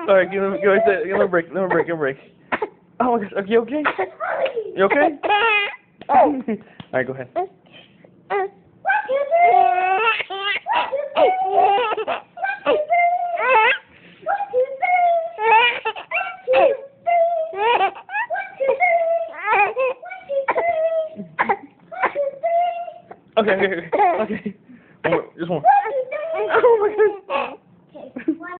All right, give me a break. Give me a break. Oh my gosh, are you okay? You okay? All right, go ahead. Okay. One more, just one. Oh my gosh.